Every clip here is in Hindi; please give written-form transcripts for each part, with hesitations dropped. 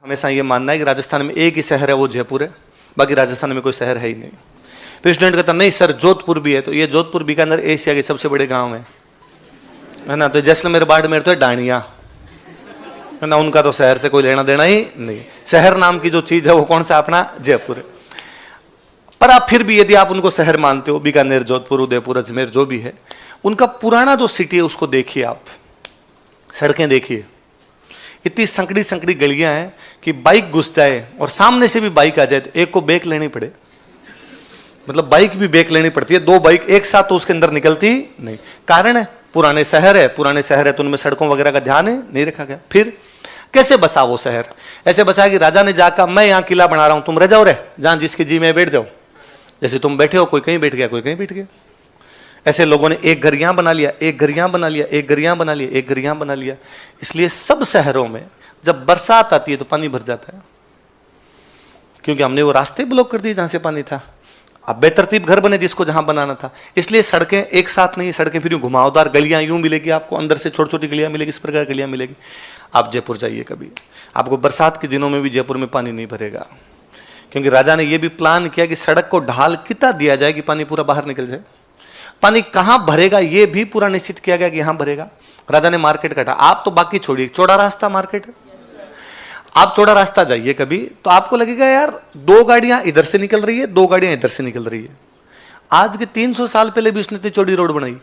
हमेशा ये मानना है कि राजस्थान में एक ही शहर है, वो जयपुर है, बाकी राजस्थान में कोई शहर है ही नहीं। फिर स्टूडेंट कहता नहीं सर जोधपुर भी है, तो ये जोधपुर बीकानेर एशिया के सबसे बड़े गांव है ना। तो जैसलमेर बाड़मेर तो है डाणिया है ना, उनका तो शहर से कोई लेना देना ही नहीं। शहर नाम की जो चीज है वो कौन सा, अपना जयपुर है। पर आप फिर भी यदि आप उनको शहर मानते हो, बीकानेर, जोधपुर, उदयपुर, अजमेर जो भी है, उनका पुराना जो सिटी है उसको देखिए आप, सड़कें देखिए, इतनी संकड़ी संकड़ी गलियां हैं कि बाइक घुस जाए और सामने से भी बाइक आ जाए तो एक को ब्रेक लेनी पड़े, मतलब बाइक भी ब्रेक लेनी पड़ती है, दो बाइक एक साथ तो उसके अंदर निकलती नहीं। कारण है पुराने शहर है तो उनमें सड़कों वगैरह का ध्यान नहीं रखा गया। फिर कैसे बसा वो शहर, ऐसे बसा कि राजा ने जाकर मैं यहाँ किला बना रहा हूं, तुम रह जाओ रे, जहां जिसके जी में बैठ जाओ, जैसे तुम बैठे हो, कोई कहीं बैठ गया, कोई कहीं बैठ गया। ऐसे लोगों ने एक घर यहां बना लिया, एक घर यहां बना लिया, एक घर यहां बना लिया, एक घर यहां बना लिया। इसलिए सब शहरों में जब बरसात आती है तो पानी भर जाता है, क्योंकि हमने वो रास्ते ब्लॉक कर दिए जहां से पानी था। अब बेतरतीब घर बने जिसको जहां बनाना था, इसलिए सड़कें एक साथ नहीं, सड़कें फिर घुमावदार गलियां यूं मिलेगी आपको, अंदर से छोटी छोटी गलियां मिलेगी, इस प्रकार गलियां मिलेगी। आप जयपुर जाइए कभी, आपको बरसात के दिनों में भी जयपुर में पानी नहीं भरेगा, क्योंकि राजा ने यह भी प्लान किया कि सड़क को ढाल कितना दिया जाए कि पानी पूरा बाहर निकल जाए। पानी कहां भरेगा यह भी पूरा निश्चित किया गया कि यहां भरेगा। राजा ने मार्केट काटा, आप तो बाकी छोड़िए, चौड़ा रास्ता मार्केट है, आप चौड़ा रास्ता जाइए कभी तो आपको लगेगा यार दो गाड़ियां इधर से निकल रही है, दो गाड़ियां इधर से निकल रही है। आज के 300 साल पहले भी उसने इतनी चौड़ी रोड बनाई।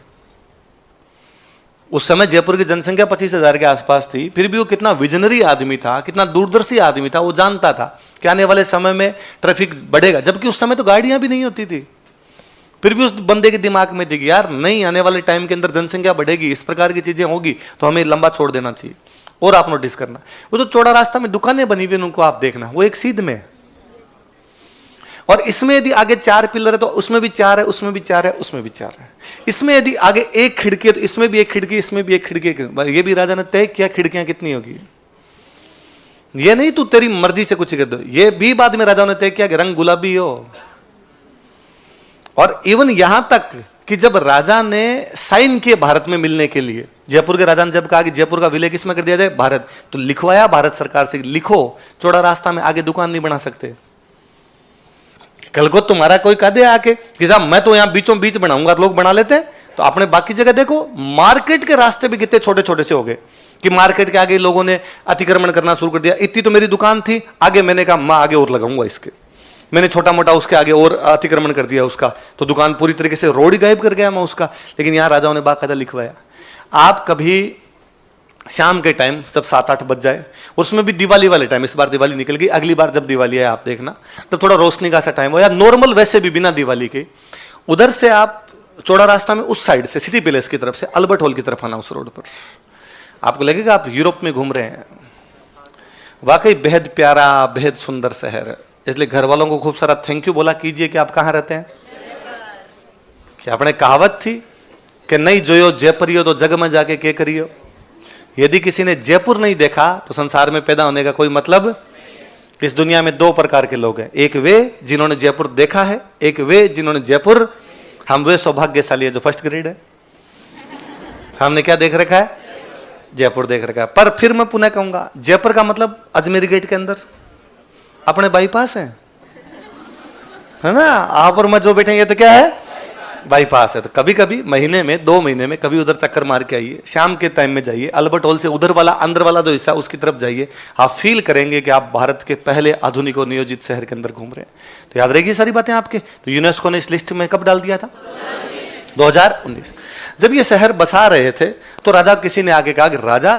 उस समय जयपुर की जनसंख्या 25,000 के आसपास थी, फिर भी वो कितना विजनरी आदमी था, कितना दूरदर्शी आदमी था। वो जानता था कि आने वाले समय में ट्रैफिक बढ़ेगा, जबकि उस समय तो गाड़ियां भी नहीं होती थी। फिर भी उस बंदे के दिमाग में थी कि यार नहीं, आने वाले टाइम के अंदर जनसंख्या बढ़ेगी, इस प्रकार की चीजें होगी, तो हमें लंबा छोड़ देना चाहिए। और आप नोटिस करना, वो जो चौड़ा रास्ता में दुकानें बनी हुई उनको आप देखना, वो एक सीध में है, और इसमें यदि आगे 4 पिलर है तो उसमें भी 4 है, उसमें भी 4 है, उसमें भी 4 है। इसमें यदि आगे एक खिड़की है तो इसमें भी एक खिड़की, इसमें भी एक खिड़की। ये भी राजा ने तय किया खिड़कियां कितनी होगी, ये नहीं तू तेरी मर्जी से कुछ कर दो। ये भी बाद में राजा ने तय किया कि रंग गुलाबी हो। और इवन यहां तक कि जब राजा ने साइन किए भारत में मिलने के लिए, जयपुर के राजा ने जब कहा कि जयपुर का विलय किसमें कर दिया जाए, भारत, तो लिखवाया भारत सरकार से, लिखो चौड़ा रास्ता में आगे दुकान नहीं बना सकते। कल को तुम्हारा कोई कह दे आके कि साहब मैं तो यहां बीचों बीच बनाऊंगा, लोग बना लेते हैं, तो आपने बाकी जगह देखो मार्केट के रास्ते भी कितने छोटे छोटे से हो गए कि मार्केट के आगे लोगों ने अतिक्रमण करना शुरू कर दिया। इतनी तो मेरी दुकान थी, आगे मैंने कहा मैं आगे और लगाऊंगा इसके, मैंने छोटा मोटा उसके आगे और अतिक्रमण कर दिया उसका, तो दुकान पूरी तरीके से रोड गायब कर गया मैं उसका। लेकिन यहां राजाओं ने बाकायदा लिखवाया। आप कभी शाम के टाइम जब 7-8 बज जाए, उसमें भी दिवाली वाले टाइम, इस बार दिवाली निकल गई, अगली बार जब दिवाली है आप देखना, तब थोड़ा रोशनी का सा टाइम हो, या नॉर्मल वैसे भी बिना दिवाली के, उधर से आप चौड़ा रास्ता में उस साइड से सिटी पैलेस की तरफ से अल्बर्ट हॉल की तरफ आना, उस रोड पर आपको लगेगा आप यूरोप में घूम रहे हैं। वाकई बेहद प्यारा, बेहद सुंदर शहर है। इसलिए घर वालों को खूब सारा थैंक यू बोला कीजिए कि आप कहां रहते हैं। कि अपने कहावत थी कि नहीं जोयो जयपुरियो तो जग में जाके के करियो। यदि किसी ने जयपुर नहीं देखा तो संसार में पैदा होने का कोई मतलब। इस दुनिया में 2 प्रकार के लोग हैं, एक वे जिन्होंने जयपुर देखा है, एक वे जिन्होंने जयपुर, हम वे सौभाग्यशाली है जो फर्स्ट ग्रेड है। हमने क्या देख रखा है, जयपुर देख रखा है। पर फिर मैं पुनः कहूंगा, जयपुर का मतलब अजमेर गेट के अंदर अपने बाईपास है ना, आप और मैं जो बैठेंगे तो क्या है, बाईपास है। तो कभी कभी महीने में 2 महीने में कभी उधर चक्कर मार के आइए, शाम के टाइम में जाइए, अल्बर्ट हॉल से उधर वाला अंदर वाला जो हिस्सा उसकी तरफ जाइए, आप फील करेंगे कि आप भारत के पहले आधुनिक और नियोजित शहर के अंदर घूम रहे हैं। तो याद रहेगी सारी बातें आपके। तो यूनेस्को ने इस लिस्ट में कब डाल दिया था, 2019। जब ये शहर बसा रहे थे तो राजा किसी ने आगे कहा कि राजा